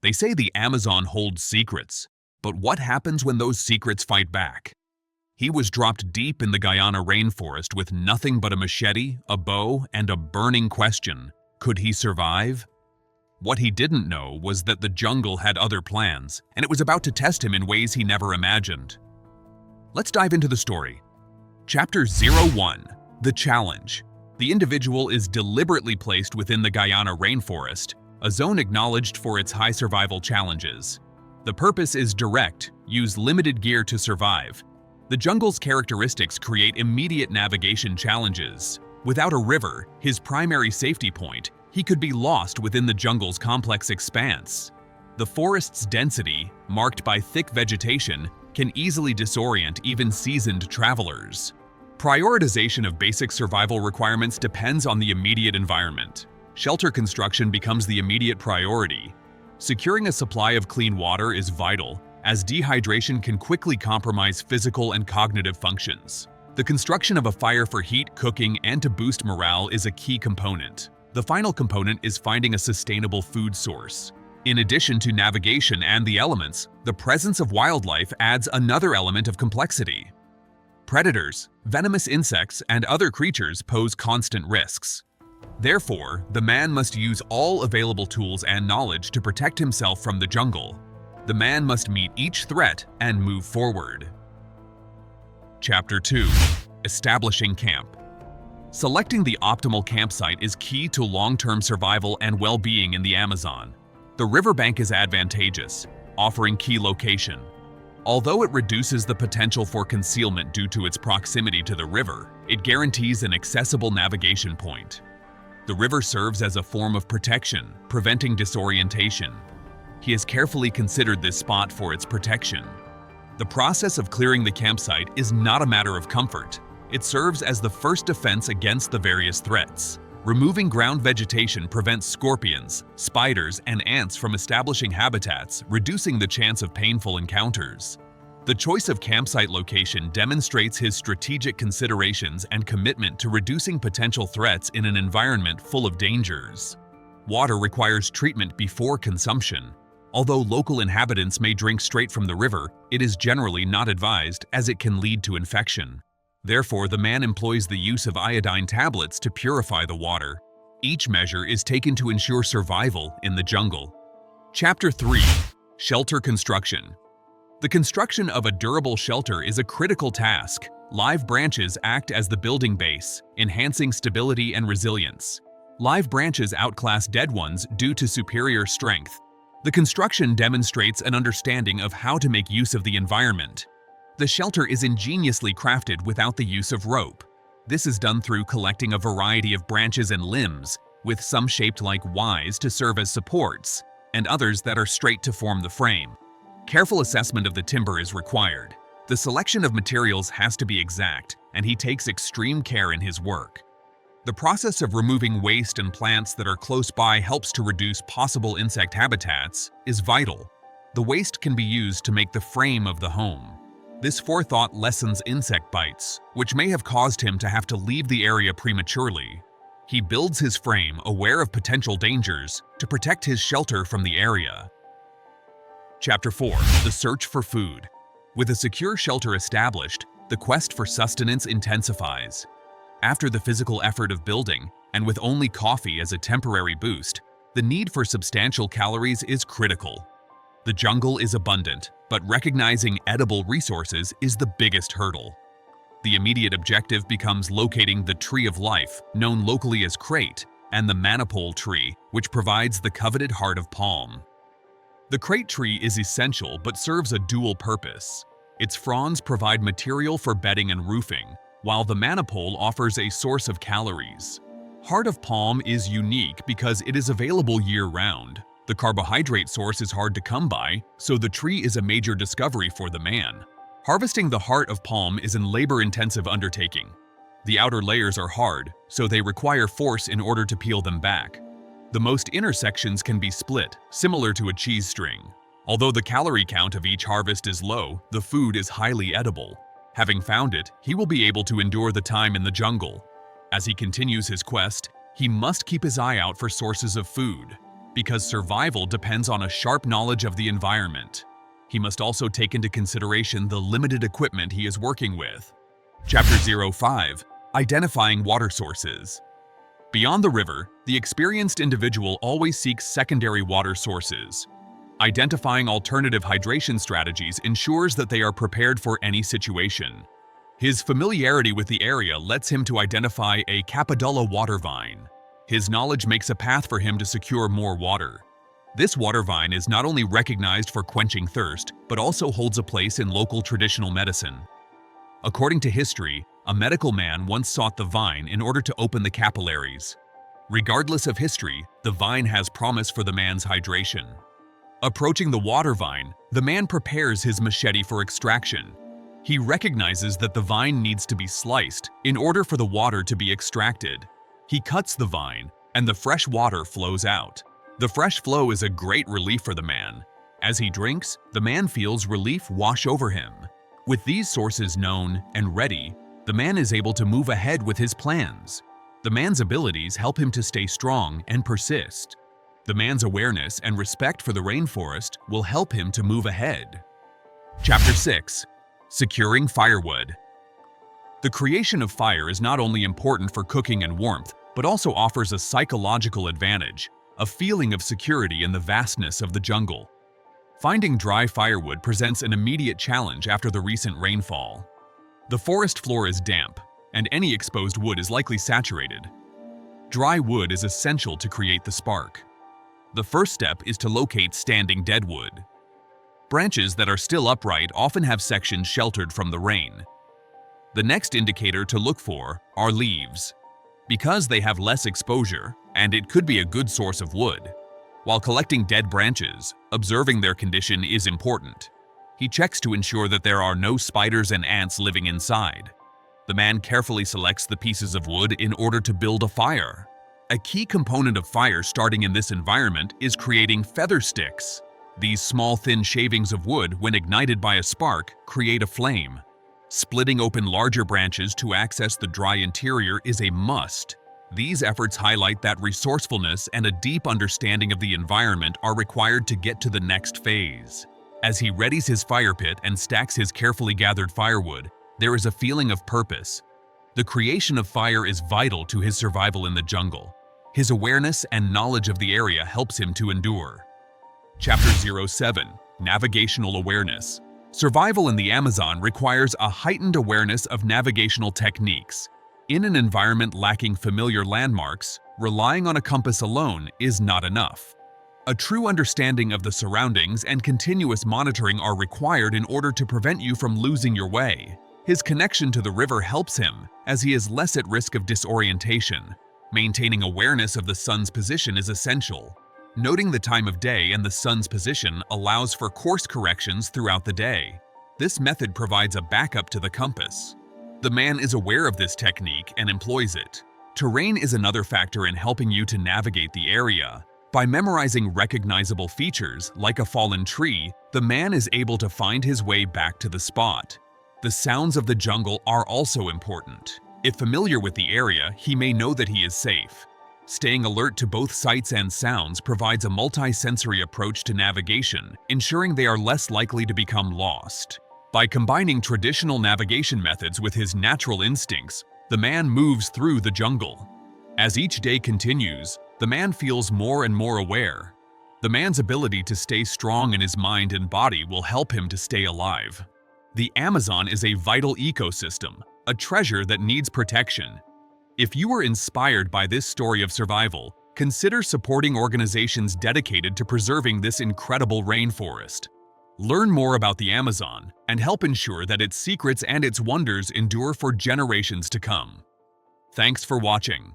They say the Amazon holds secrets, but what happens when those secrets fight back? He was dropped deep in the Guyana rainforest with nothing but a machete, a bow, and a burning question: could he survive? What he didn't know was that the jungle had other plans, and it was about to test him in ways he never imagined. Let's dive into the story. Chapter 01: The Challenge. The individual is deliberately placed within the Guyana rainforest, a zone acknowledged for its high survival challenges. The purpose is direct: use limited gear to survive. The jungle's characteristics create immediate navigation challenges. Without a river, his primary safety point, he could be lost within the jungle's complex expanse. The forest's density, marked by thick vegetation, can easily disorient even seasoned travelers. Prioritization of basic survival requirements depends on the immediate environment. Shelter construction becomes the immediate priority. Securing a supply of clean water is vital, as dehydration can quickly compromise physical and cognitive functions. The construction of a fire for heat, cooking, and to boost morale is a key component. The final component is finding a sustainable food source. In addition to navigation and the elements, the presence of wildlife adds another element of complexity. Predators, venomous insects, and other creatures pose constant risks. Therefore, the man must use all available tools and knowledge to protect himself from the jungle. The man must meet each threat and move forward. Chapter 2: Establishing Camp. Selecting the optimal campsite is key to long-term survival and well-being in the Amazon. The riverbank is advantageous, offering key location. Although it reduces the potential for concealment due to its proximity to the river, it guarantees an accessible navigation point. The river serves as a form of protection, preventing disorientation. He has carefully considered this spot for its protection. The process of clearing the campsite is not a matter of comfort. It serves as the first defense against the various threats. Removing ground vegetation prevents scorpions, spiders, and ants from establishing habitats, reducing the chance of painful encounters. The choice of campsite location demonstrates his strategic considerations and commitment to reducing potential threats in an environment full of dangers. Water requires treatment before consumption. Although local inhabitants may drink straight from the river, it is generally not advised as it can lead to infection. Therefore, the man employs the use of iodine tablets to purify the water. Each measure is taken to ensure survival in the jungle. Chapter 3: Shelter Construction. The construction of a durable shelter is a critical task. Live branches act as the building base, enhancing stability and resilience. Live branches outclass dead ones due to superior strength. The construction demonstrates an understanding of how to make use of the environment. The shelter is ingeniously crafted without the use of rope. This is done through collecting a variety of branches and limbs, with some shaped like Ys to serve as supports, and others that are straight to form the frame. Careful assessment of the timber is required. The selection of materials has to be exact, and he takes extreme care in his work. The process of removing waste and plants that are close by helps to reduce possible insect habitats is vital. The waste can be used to make the frame of the home. This forethought lessens insect bites, which may have caused him to have to leave the area prematurely. He builds his frame aware of potential dangers to protect his shelter from the area. Chapter 4: The Search for Food. With a secure shelter established, the quest for sustenance intensifies. After the physical effort of building, and with only coffee as a temporary boost, the need for substantial calories is critical. The jungle is abundant, but recognizing edible resources is the biggest hurdle. The immediate objective becomes locating the tree of life, known locally as crate, and the manipole tree, which provides the coveted heart of palm. The crate tree is essential but serves a dual purpose. Its fronds provide material for bedding and roofing, while the manipole offers a source of calories. Heart of palm is unique because it is available year-round. The carbohydrate source is hard to come by, so the tree is a major discovery for the man. Harvesting the heart of palm is an labor-intensive undertaking. The outer layers are hard, so they require force in order to peel them back. The most inner sections can be split, similar to a cheese string. Although the calorie count of each harvest is low, the food is highly edible. Having found it, he will be able to endure the time in the jungle. As he continues his quest, he must keep his eye out for sources of food. because survival depends on a sharp knowledge of the environment. He must also take into consideration the limited equipment he is working with. Chapter 05. Identifying water sources. Beyond the river, the experienced individual always seeks secondary water sources. Identifying alternative hydration strategies ensures that they are prepared for any situation. His familiarity with the area lets him to identify a Cappadella water vine. His knowledge makes a path for him to secure more water. This water vine is not only recognized for quenching thirst, but also holds a place in local traditional medicine. According to history, a medical man once sought the vine in order to open the capillaries. Regardless of history, the vine has promise for the man's hydration. Approaching the water vine, the man prepares his machete for extraction. He recognizes that the vine needs to be sliced in order for the water to be extracted. He cuts the vine, and the fresh water flows out. The fresh flow is a great relief for the man. As he drinks, the man feels relief wash over him. With these sources known and ready, the man is able to move ahead with his plans. The man's abilities help him to stay strong and persist. The man's awareness and respect for the rainforest will help him to move ahead. Chapter 6. Securing firewood. The creation of fire is not only important for cooking and warmth, but also offers a psychological advantage, a feeling of security in the vastness of the jungle. Finding dry firewood presents an immediate challenge after the recent rainfall. The forest floor is damp, and any exposed wood is likely saturated. Dry wood is essential to create the spark. The first step is to locate standing dead wood. Branches that are still upright often have sections sheltered from the rain. The next indicator to look for are leaves, because they have less exposure, and it could be a good source of wood. While collecting dead branches, observing their condition is important. He checks to ensure that there are no spiders and ants living inside. The man carefully selects the pieces of wood in order to build a fire. A key component of fire starting in this environment is creating feather sticks. These small thin shavings of wood, when ignited by a spark, create a flame. Splitting open larger branches to access the dry interior is a must. These efforts highlight that resourcefulness and a deep understanding of the environment are required to get to the next phase. As he readies his fire pit and stacks his carefully gathered firewood, there is a feeling of purpose. The creation of fire is vital to his survival in the jungle. His awareness and knowledge of the area helps him to endure. Chapter 07. Navigational Awareness. Survival in the Amazon requires a heightened awareness of navigational techniques. In an environment lacking familiar landmarks, relying on a compass alone is not enough. A true understanding of the surroundings and continuous monitoring are required in order to prevent you from losing your way. His connection to the river helps him, as he is less at risk of disorientation. Maintaining awareness of the sun's position is essential. Noting the time of day and the sun's position allows for course corrections throughout the day. This method provides a backup to the compass. The man is aware of this technique and employs it. Terrain is another factor in helping you to navigate the area. By memorizing recognizable features, like a fallen tree, the man is able to find his way back to the spot. The sounds of the jungle are also important. If familiar with the area, he may know that he is safe. Staying alert to both sights and sounds provides a multi-sensory approach to navigation, ensuring they are less likely to become lost. By combining traditional navigation methods with his natural instincts, the man moves through the jungle. As each day continues, the man feels more and more aware. The man's ability to stay strong in his mind and body will help him to stay alive. The Amazon is a vital ecosystem, a treasure that needs protection. If you were inspired by this story of survival, consider supporting organizations dedicated to preserving this incredible rainforest. Learn more about the Amazon and help ensure that its secrets and its wonders endure for generations to come. Thanks for watching.